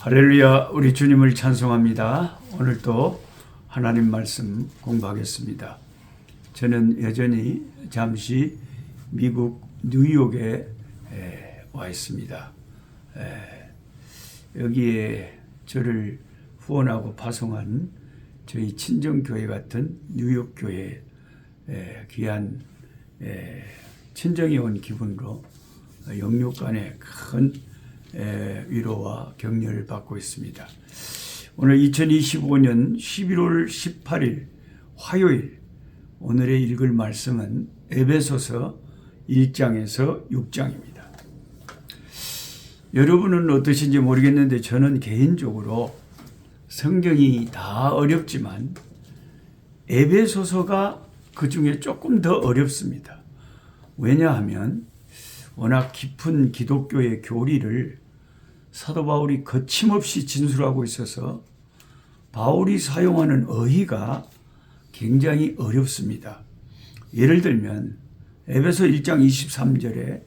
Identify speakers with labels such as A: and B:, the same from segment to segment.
A: 할렐루야, 우리 주님을 찬송합니다. 오늘도 하나님 말씀 공부하겠습니다. 저는 여전히 잠시 미국 뉴욕에 와 있습니다. 여기에 저를 후원하고 파송한 저희 친정교회 같은 뉴욕교회 귀한 친정에 온 기분으로 영육 간에 큰 위로와 격려를 받고 있습니다. 오늘 2025년 11월 18일 화요일, 오늘의 읽을 말씀은 에베소서 1장에서 6장입니다. 여러분은 어떠신지 모르겠는데 저는 개인적으로 성경이 다 어렵지만 에베소서가 그 중에 조금 더 어렵습니다. 왜냐하면 워낙 깊은 기독교의 교리를 사도 바울이 거침없이 진술하고 있어서 바울이 사용하는 어휘가 굉장히 어렵습니다. 예를 들면 에베소 1장 23절에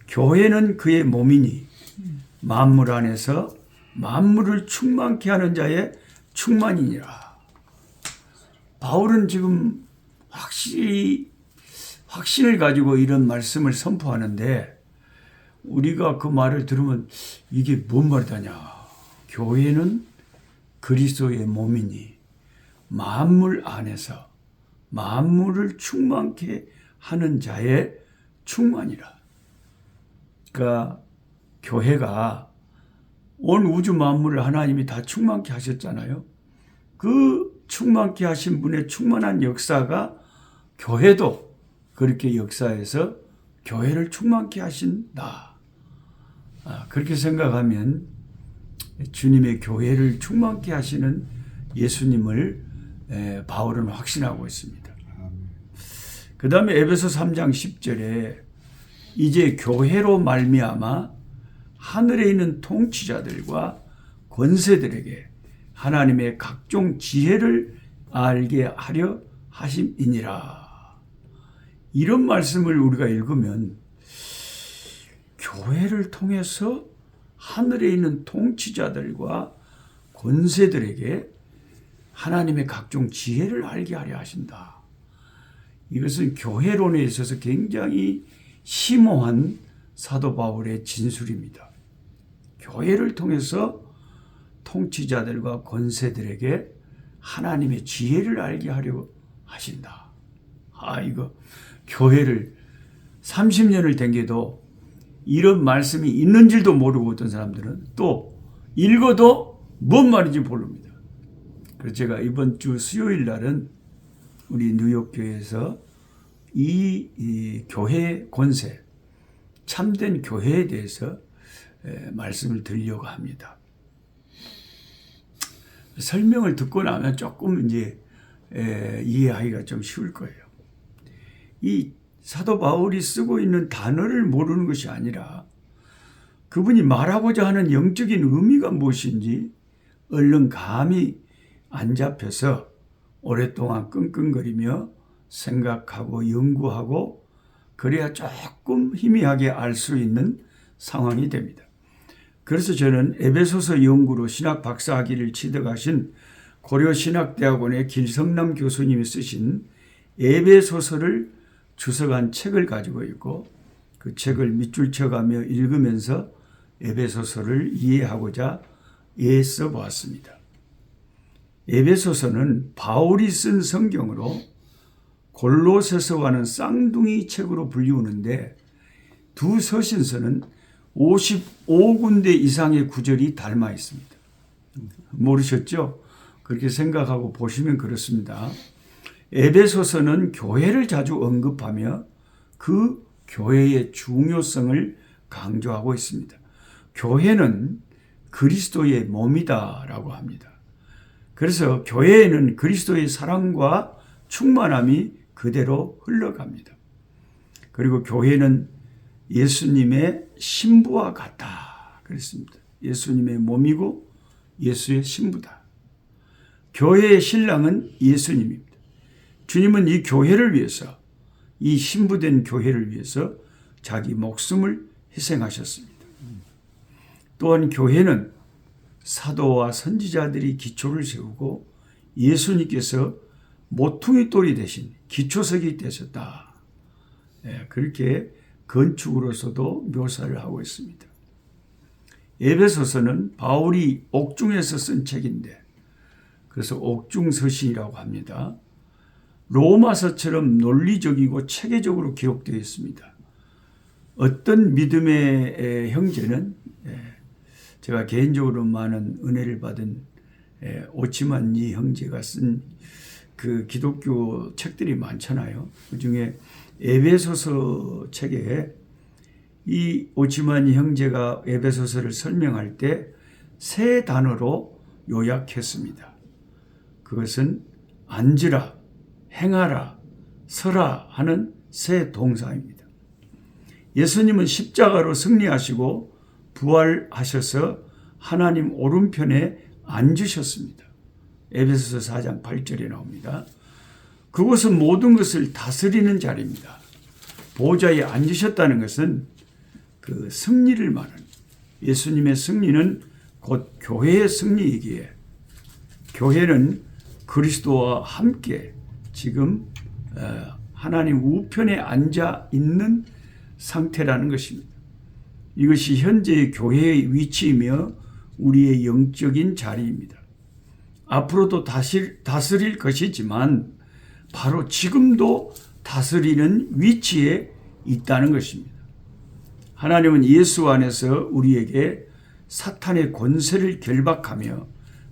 A: 교회는 그의 몸이니 만물 안에서 만물을 충만케 하는 자의 충만이니라. 바울은 지금 확신을 가지고 이런 말씀을 선포하는데 우리가 그 말을 들으면 이게 뭔 말이냐. 교회는 그리스도의 몸이니 만물 안에서 만물을 충만케 하는 자의 충만이라. 그러니까 교회가 온 우주 만물을 하나님이 다 충만케 하셨잖아요. 그 충만케 하신 분의 충만한 역사가 교회도 그렇게 역사해서 교회를 충만케 하신다. 그렇게 생각하면 주님의 교회를 충만케 하시는 예수님을 바울은 확신하고 있습니다. 그 다음에 에베소 3장 10절에 이제 교회로 말미암아 하늘에 있는 통치자들과 권세들에게 하나님의 각종 지혜를 알게 하려 하심이니라. 이런 말씀을 우리가 읽으면 교회를 통해서 하늘에 있는 통치자들과 권세들에게 하나님의 각종 지혜를 알게 하려 하신다. 이것은 교회론에 있어서 굉장히 심오한 사도 바울의 진술입니다. 교회를 통해서 통치자들과 권세들에게 하나님의 지혜를 알게 하려 하신다. 이거 교회를 30년을 댕겨도 이런 말씀이 있는 줄도 모르고 어떤 사람들은 또 읽어도 뭔 말인지 모릅니다. 그래서 제가 이번 주 수요일 날은 우리 뉴욕교회에서 이 교회 권세, 참된 교회에 대해서 말씀을 드리려고 합니다. 설명을 듣고 나면 조금 이제 이해하기가 좀 쉬울 거예요. 이 사도 바울이 쓰고 있는 단어를 모르는 것이 아니라 그분이 말하고자 하는 영적인 의미가 무엇인지 얼른 감이 안 잡혀서 오랫동안 끙끙거리며 생각하고 연구하고 그래야 조금 희미하게 알 수 있는 상황이 됩니다. 그래서 저는 에베소서 연구로 신학 박사학위를 취득하신 고려신학대학원의 길성남 교수님이 쓰신 에베소서를 주석한 책을 가지고 있고 그 책을 밑줄 쳐가며 읽으면서 에베소서를 이해하고자 애써 보았습니다. 에베소서는 바울이 쓴 성경으로 골로새서와는 쌍둥이 책으로 불리우는데 두 서신서는 55군데 이상의 구절이 닮아 있습니다. 모르셨죠? 그렇게 생각하고 보시면 그렇습니다. 에베소서는 교회를 자주 언급하며 그 교회의 중요성을 강조하고 있습니다. 교회는 그리스도의 몸이다라고 합니다. 그래서 교회에는 그리스도의 사랑과 충만함이 그대로 흘러갑니다. 그리고 교회는 예수님의 신부와 같다 그랬습니다. 예수님의 몸이고 예수의 신부다. 교회의 신랑은 예수님입니다. 주님은 이 교회를 위해서, 이 신부된 교회를 위해서 자기 목숨을 희생하셨습니다. 또한 교회는 사도와 선지자들이 기초를 세우고 예수님께서 모퉁이 돌이 되신 기초석이 되셨다. 그렇게 건축으로서도 묘사를 하고 있습니다. 에베소서는 바울이 옥중에서 쓴 책인데 그래서 옥중서신이라고 합니다. 로마서처럼 논리적이고 체계적으로 기록되어 있습니다. 어떤 믿음의 형제는 제가 개인적으로 많은 은혜를 받은 오치만니 형제가 쓴 그 기독교 책들이 많잖아요. 그중에 에베소서 책에 이 오치만니 형제가 에베소서를 설명할 때 세 단어로 요약했습니다. 그것은 앉으라, 행하라, 서라 하는 세 동사입니다. 예수님은 십자가로 승리하시고 부활하셔서 하나님 오른편에 앉으셨습니다. 에베소서 4장 8절에 나옵니다. 그곳은 모든 것을 다스리는 자리입니다. 보좌에 앉으셨다는 것은 그 승리를 말하는, 예수님의 승리는 곧 교회의 승리이기에 교회는 그리스도와 함께 지금 하나님 우편에 앉아 있는 상태라는 것입니다. 이것이 현재의 교회의 위치이며 우리의 영적인 자리입니다. 앞으로도 다스릴 것이지만 바로 지금도 다스리는 위치에 있다는 것입니다. 하나님은 예수 안에서 우리에게 사탄의 권세를 결박하며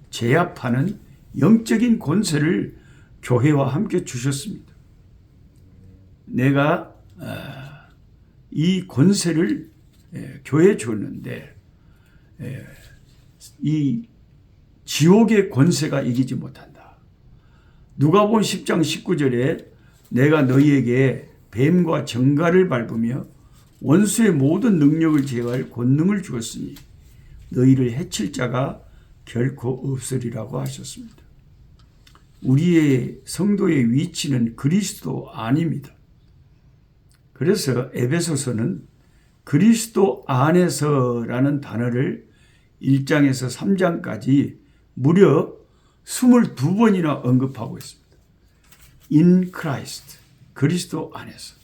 A: 제압하는 영적인 권세를 교회와 함께 주셨습니다. 내가 이 권세를 교회에 줬는데 이 지옥의 권세가 이기지 못한다. 누가복음 10장 19절에 내가 너희에게 뱀과 정갈을 밟으며 원수의 모든 능력을 제거할 권능을 주었으니 너희를 해칠 자가 결코 없으리라고 하셨습니다. 우리의 성도의 위치는 그리스도 안입니다. 그래서 에베소서는 그리스도 안에서라는 단어를 1장에서 3장까지 무려 22번이나 언급하고 있습니다. In Christ, 그리스도 안에서.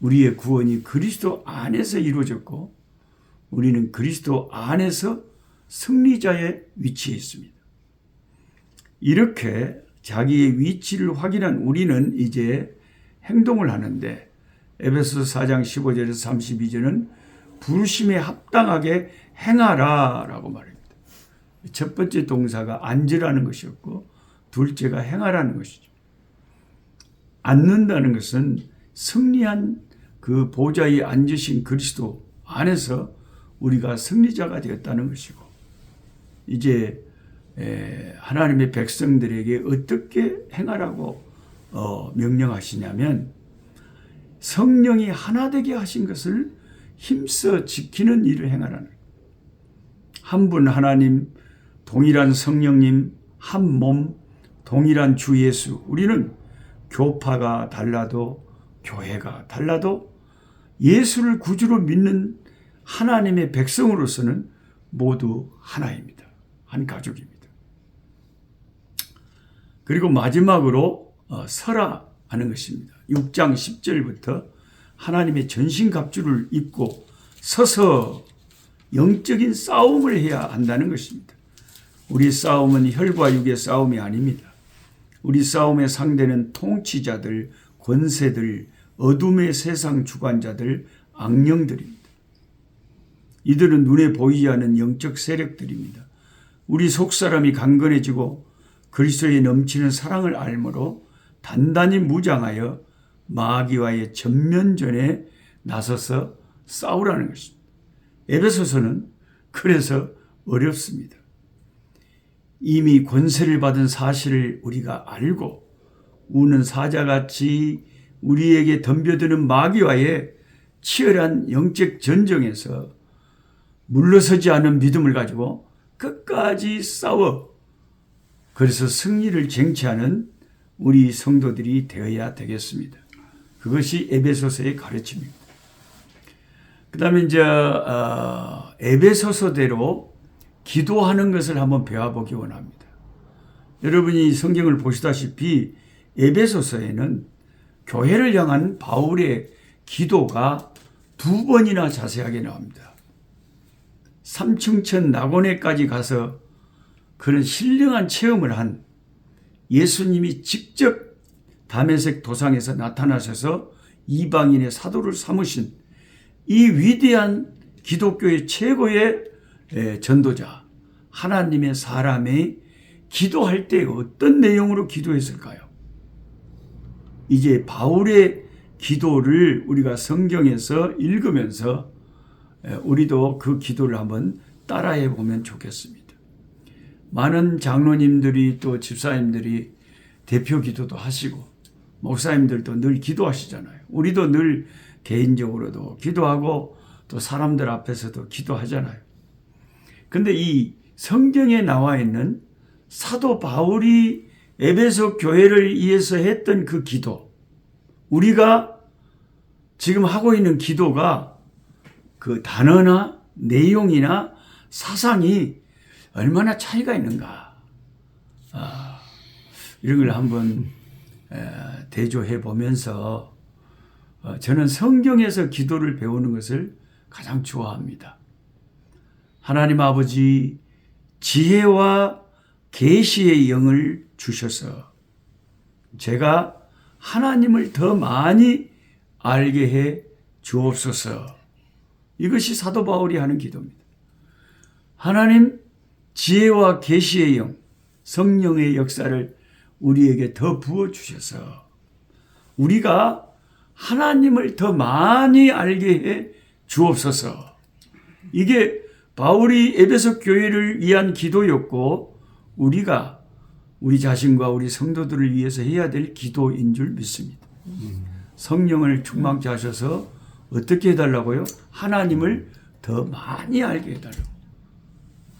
A: 우리의 구원이 그리스도 안에서 이루어졌고 우리는 그리스도 안에서 승리자의 위치에 있습니다. 이렇게 자기의 위치를 확인한 우리는 이제 행동을 하는데 에베소서 4장 15절에서 32절은 부르심에 합당하게 행하라 라고 말합니다. 첫 번째 동사가 앉으라는 것이었고 둘째가 행하라는 것이죠. 앉는다는 것은 승리한 그 보좌에 앉으신 그리스도 안에서 우리가 승리자가 되었다는 것이고 이제 하나님의 백성들에게 어떻게 행하라고 명령하시냐면 성령이 하나 되게 하신 것을 힘써 지키는 일을 행하라는 한 분 하나님, 동일한 성령님, 한 몸, 동일한 주 예수. 우리는 교파가 달라도 교회가 달라도 예수를 구주로 믿는 하나님의 백성으로서는 모두 하나입니다. 한 가족입니다. 그리고 마지막으로 서라 하는 것입니다. 6장 10절부터 하나님의 전신갑주를 입고 서서 영적인 싸움을 해야 한다는 것입니다. 우리 싸움은 혈과 육의 싸움이 아닙니다. 우리 싸움의 상대는 통치자들, 권세들, 어둠의 세상 주관자들, 악령들입니다. 이들은 눈에 보이지 않는 영적 세력들입니다. 우리 속사람이 강건해지고 그리스도에 넘치는 사랑을 알므로 단단히 무장하여 마귀와의 전면전에 나서서 싸우라는 것입니다. 에베소서는 그래서 어렵습니다. 이미 권세를 받은 사실을 우리가 알고 우는 사자같이 우리에게 덤벼드는 마귀와의 치열한 영적 전쟁에서 물러서지 않은 믿음을 가지고 끝까지 싸워 그래서 승리를 쟁취하는 우리 성도들이 되어야 되겠습니다. 그것이 에베소서의 가르침입니다. 그 다음에 이제 에베소서대로 기도하는 것을 한번 배워보기 원합니다. 여러분이 성경을 보시다시피 에베소서에는 교회를 향한 바울의 기도가 2번이나 자세하게 나옵니다. 3층천 낙원에까지 가서 그런 신령한 체험을 한 예수님이 직접 다메섹 도상에서 나타나셔서 이방인의 사도를 삼으신 이 위대한 기독교의 최고의 전도자 하나님의 사람이 기도할 때 어떤 내용으로 기도했을까요? 이제 바울의 기도를 우리가 성경에서 읽으면서 우리도 그 기도를 한번 따라해 보면 좋겠습니다. 많은 장로님들이 또 집사님들이 대표 기도도 하시고 목사님들도 늘 기도하시잖아요. 우리도 늘 개인적으로도 기도하고 또 사람들 앞에서도 기도하잖아요. 근데 이 성경에 나와 있는 사도 바울이 에베소 교회를 위해서 했던 그 기도, 우리가 지금 하고 있는 기도가 그 단어나 내용이나 사상이 얼마나 차이가 있는가. 이런 걸 한번 대조해 보면서 저는 성경에서 기도를 배우는 것을 가장 좋아합니다. 하나님 아버지 지혜와 계시의 영을 주셔서 제가 하나님을 더 많이 알게 해 주옵소서. 이것이 사도 바울이 하는 기도입니다. 하나님 지혜와 계시의 영, 성령의 역사를 우리에게 더 부어주셔서 우리가 하나님을 더 많이 알게 해 주옵소서. 이게 바울이 에베소 교회를 위한 기도였고 우리가 우리 자신과 우리 성도들을 위해서 해야 될 기도인 줄 믿습니다. 성령을 충만케 하셔서 어떻게 해달라고요? 하나님을 더 많이 알게 해달라고.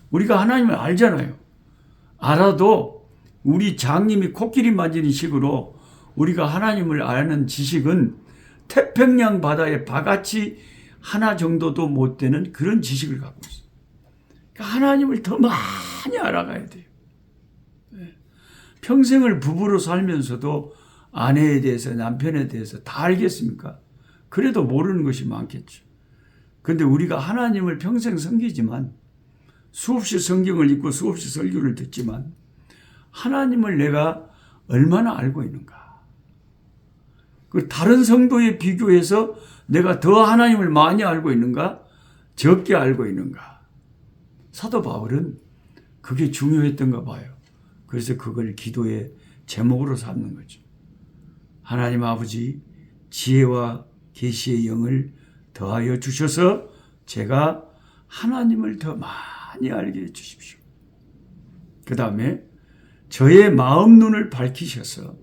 A: 우리가 하나님을 알잖아요. 알아도 우리 장님이 코끼리 만지는 식으로 우리가 하나님을 아는 지식은 태평양 바다의 바가지 하나 정도도 못 되는 그런 지식을 갖고 있어요. 그러니까 하나님을 더 많이 알아가야 돼요. 평생을 부부로 살면서도 아내에 대해서 남편에 대해서 다 알겠습니까? 그래도 모르는 것이 많겠죠. 그런데 우리가 하나님을 평생 섬기지만 수없이 성경을 읽고 수없이 설교를 듣지만 하나님을 내가 얼마나 알고 있는가? 그 다른 성도에 비교해서 내가 더 하나님을 많이 알고 있는가? 적게 알고 있는가? 사도 바울은 그게 중요했던가 봐요. 그래서 그걸 기도의 제목으로 삼는 거죠. 하나님 아버지 지혜와 계시의 영을 더하여 주셔서 제가 하나님을 더 많이 알게 해 주십시오. 그 다음에 저의 마음 눈을 밝히셔서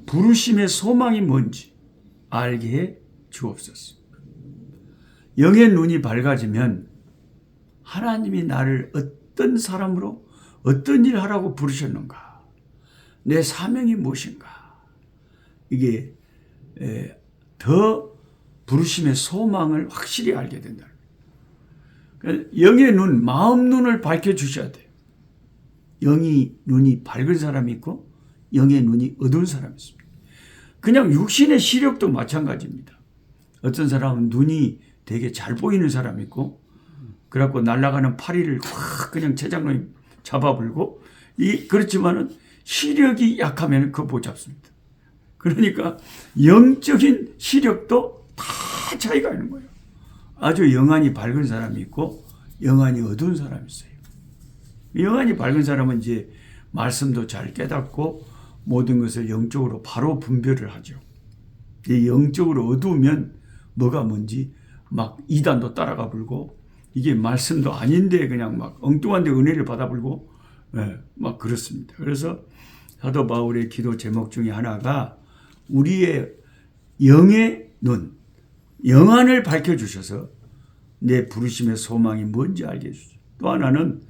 A: 부르심의 소망이 뭔지 알게 해 주옵소서. 영의 눈이 밝아지면 하나님이 나를 어떤 사람으로 어떤 일을 하라고 부르셨는가? 내 사명이 무엇인가? 이게 더 부르심의 소망을 확실히 알게 된다. 영의 눈, 마음 눈을 밝혀주셔야 돼요. 영의 눈이 밝은 사람이 있고 영의 눈이 어두운 사람이 있습니다. 그냥 육신의 시력도 마찬가지입니다. 어떤 사람은 눈이 되게 잘 보이는 사람이 있고 그래갖고 날아가는 파리를 확 그냥 재장로님 잡아불고 그렇지만은 시력이 약하면 그거 못 잡습니다. 그러니까 영적인 시력도 다 차이가 있는 거예요. 아주 영안이 밝은 사람이 있고 영안이 어두운 사람이 있어요. 영안이 밝은 사람은 이제 말씀도 잘 깨닫고 모든 것을 영적으로 바로 분별을 하죠. 영적으로 어두우면 뭐가 뭔지 막 이단도 따라가 불고 이게 말씀도 아닌데 그냥 막 엉뚱한데 은혜를 받아 불고 막 그렇습니다. 그래서 사도 바울의 기도 제목 중에 하나가 우리의 영의 눈, 영안을 밝혀주셔서 내 부르심의 소망이 뭔지 알게 해주죠. 또 하나는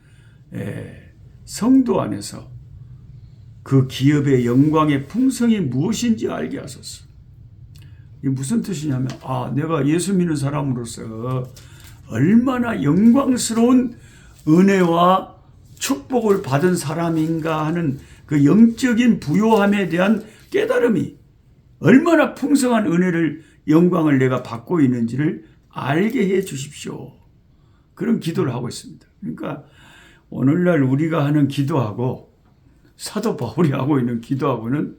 A: 성도 안에서 그 기업의 영광의 풍성이 무엇인지 알게 하소서. 이게 무슨 뜻이냐면 내가 예수 믿는 사람으로서 얼마나 영광스러운 은혜와 축복을 받은 사람인가 하는 그 영적인 부요함에 대한 깨달음이 얼마나 풍성한 은혜를 영광을 내가 받고 있는지를 알게 해 주십시오. 그런 기도를 하고 있습니다. 그러니까 오늘날 우리가 하는 기도하고 사도 바울이 하고 있는 기도하고는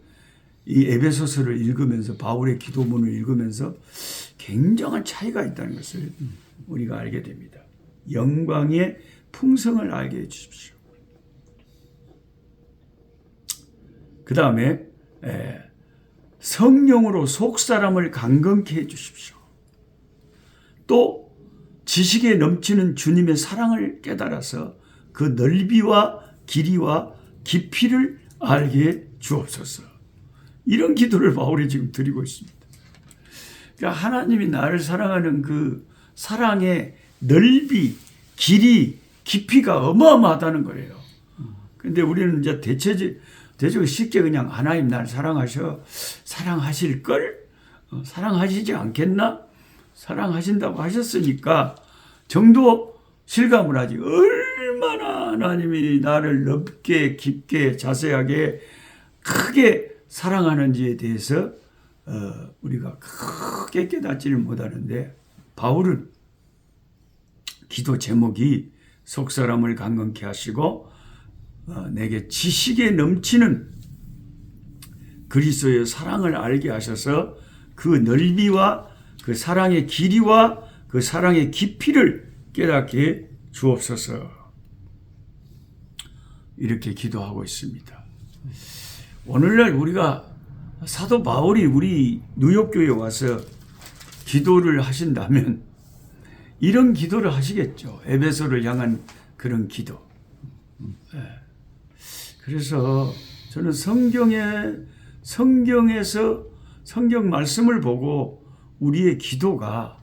A: 이 에베소서를 읽으면서 바울의 기도문을 읽으면서 굉장한 차이가 있다는 것을 우리가 알게 됩니다. 영광의 풍성을 알게 해 주십시오. 그 다음에 성령으로 속사람을 강건케 해 주십시오. 또 지식에 넘치는 주님의 사랑을 깨달아서 그 넓이와 길이와 깊이를 알게 해 주옵소서. 이런 기도를 바울이 지금 드리고 있습니다. 그러니까 하나님이 나를 사랑하는 그 사랑의 넓이, 길이, 깊이가 어마어마하다는 거예요. 근데 우리는 이제 대체적으로 쉽게 그냥 하나님 나를 사랑하실 걸? 사랑하시지 않겠나? 사랑하신다고 하셨으니까 정도 실감을 하지. 얼마나 하나님이 나를 넓게, 깊게, 자세하게, 크게 사랑하는지에 대해서 우리가 크게 깨닫지를 못하는데, 바울은 기도 제목이 속사람을 강건케 하시고 내게 지식에 넘치는 그리스도의 사랑을 알게 하셔서 그 넓이와 그 사랑의 길이와 그 사랑의 깊이를 깨닫게 주옵소서. 이렇게 기도하고 있습니다. 오늘날 우리가 사도 바울이 우리 뉴욕교회에 와서 기도를 하신다면 이런 기도를 하시겠죠. 에베소를 향한 그런 기도. 그래서 저는 성경에서 성경 말씀을 보고 우리의 기도가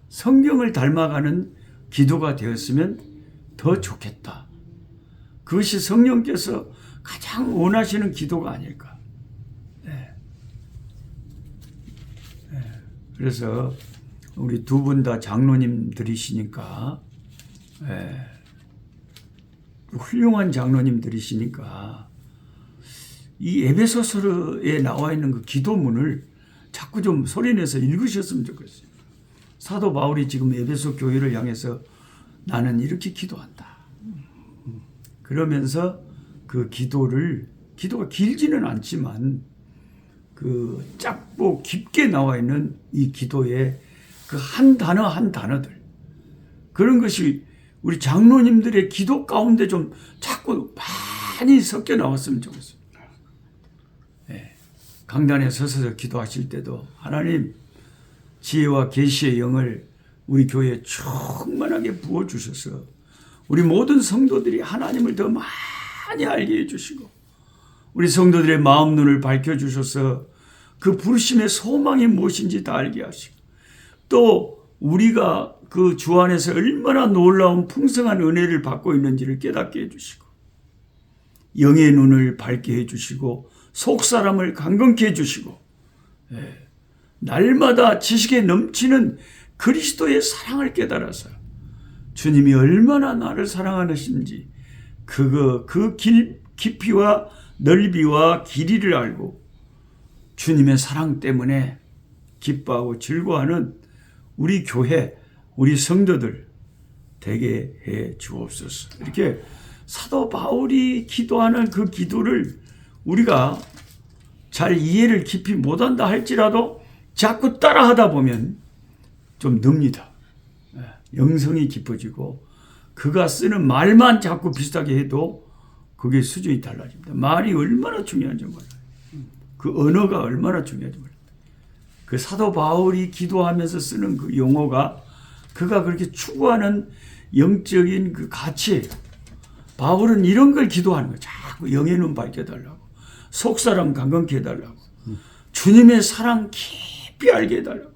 A: 성경을 닮아가는 기도가 되었으면 더 좋겠다. 그것이 성령께서 가장 원하시는 기도가 아닐까. 그래서 우리 두 분 다 장로님들이시니까, 훌륭한 장로님들이시니까 이 에베소서에 나와 있는 그 기도문을 자꾸 좀 소리내서 읽으셨으면 좋겠어요. 사도 바울이 지금 에베소 교회를 향해서 나는 이렇게 기도한다. 그러면서 그 기도가 길지는 않지만 그 짧고 깊게 나와 있는 이 기도의 그 한 단어 한 단어들, 그런 것이 우리 장로님들의 기도 가운데 좀 자꾸 많이 섞여 나왔으면 좋겠어요. 강단에 서서 기도하실 때도 하나님 지혜와 계시의 영을 우리 교회에 충만하게 부어주셔서 우리 모든 성도들이 하나님을 더 많이 알게 해주시고 우리 성도들의 마음 눈을 밝혀주셔서 그 부르심의 소망이 무엇인지 다 알게 하시고 또 우리가 그 주 안에서 얼마나 놀라운 풍성한 은혜를 받고 있는지를 깨닫게 해주시고 영의 눈을 밝게 해주시고 속사람을 강건케 해주시고 날마다 지식에 넘치는 그리스도의 사랑을 깨달아서 주님이 얼마나 나를 사랑하시는지 그 깊이와 넓이와 길이를 알고 주님의 사랑 때문에 기뻐하고 즐거워하는 우리 교회, 우리 성도들 되게 해 주옵소서. 이렇게 사도 바울이 기도하는 그 기도를 우리가 잘 이해를 깊이 못한다 할지라도 자꾸 따라하다 보면 좀 늡니다. 영성이 깊어지고 그가 쓰는 말만 자꾸 비슷하게 해도 그게 수준이 달라집니다. 말이 얼마나 중요한지 몰라요. 그 언어가 얼마나 중요한지 몰라요. 그 사도 바울이 기도하면서 쓰는 그 용어가 그가 그렇게 추구하는 영적인 그 가치예요. 바울은 이런 걸 기도하는 거예요. 자꾸 영의 눈 밝혀달라고, 속사람 강건케 해달라고, 주님의 사랑 깊이 알게 해달라고.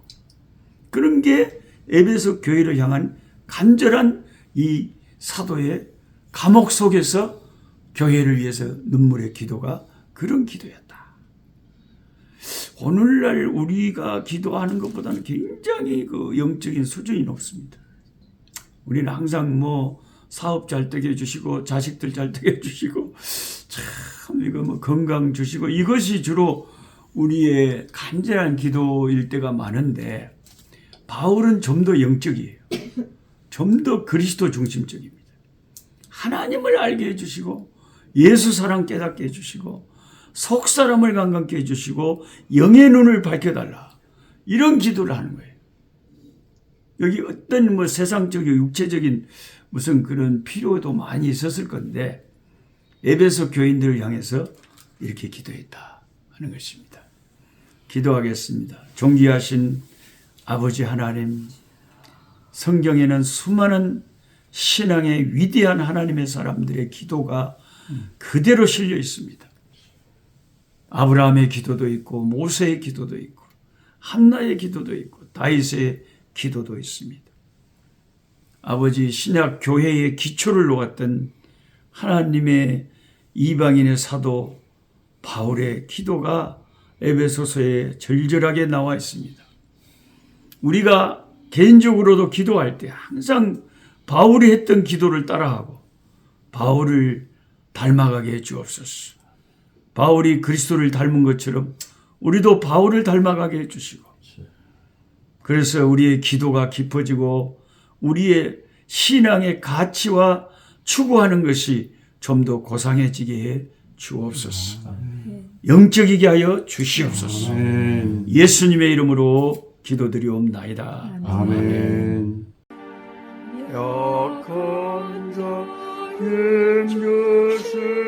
A: 그런 게 에베소 교회를 향한 간절한 이 사도의 감옥 속에서 교회를 위해서 눈물의 기도가 그런 기도였다. 오늘날 우리가 기도하는 것보다는 굉장히 그 영적인 수준이 높습니다. 우리는 항상 사업 잘 되게 해주시고 자식들 잘 되게 해주시고 참 이거 뭐 건강 주시고 이것이 주로 우리의 간절한 기도일 때가 많은데 바울은 좀 더 영적이에요. 좀 더 그리스도 중심적입니다. 하나님을 알게 해주시고 예수 사랑 깨닫게 해주시고 속 사람을 감감케 해주시고 영의 눈을 밝혀달라. 이런 기도를 하는 거예요. 여기 어떤 뭐 세상적인 육체적인 무슨 그런 필요도 많이 있었을 건데 에베소 교인들을 향해서 이렇게 기도했다 하는 것입니다. 기도하겠습니다. 존귀하신 아버지 하나님, 성경에는 수많은 신앙의 위대한 하나님의 사람들의 기도가 그대로 실려 있습니다. 아브라함의 기도도 있고 모세의 기도도 있고 한나의 기도도 있고 다윗의 기도도 있습니다. 아버지 신약 교회의 기초를 놓았던 하나님의 이방인의 사도 바울의 기도가 에베소서에 절절하게 나와 있습니다. 우리가 개인적으로도 기도할 때 항상 바울이 했던 기도를 따라하고 바울을 닮아가게 해 주옵소서. 바울이 그리스도를 닮은 것처럼 우리도 바울을 닮아가게 해 주시고 그래서 우리의 기도가 깊어지고 우리의 신앙의 가치와 추구하는 것이 좀 더 고상해지게 해 주옵소서. 영적이게 하여 주시옵소서. 예수님의 이름으로 기도드리옵나이다.
B: 아멘.
A: 약한 자 힘주세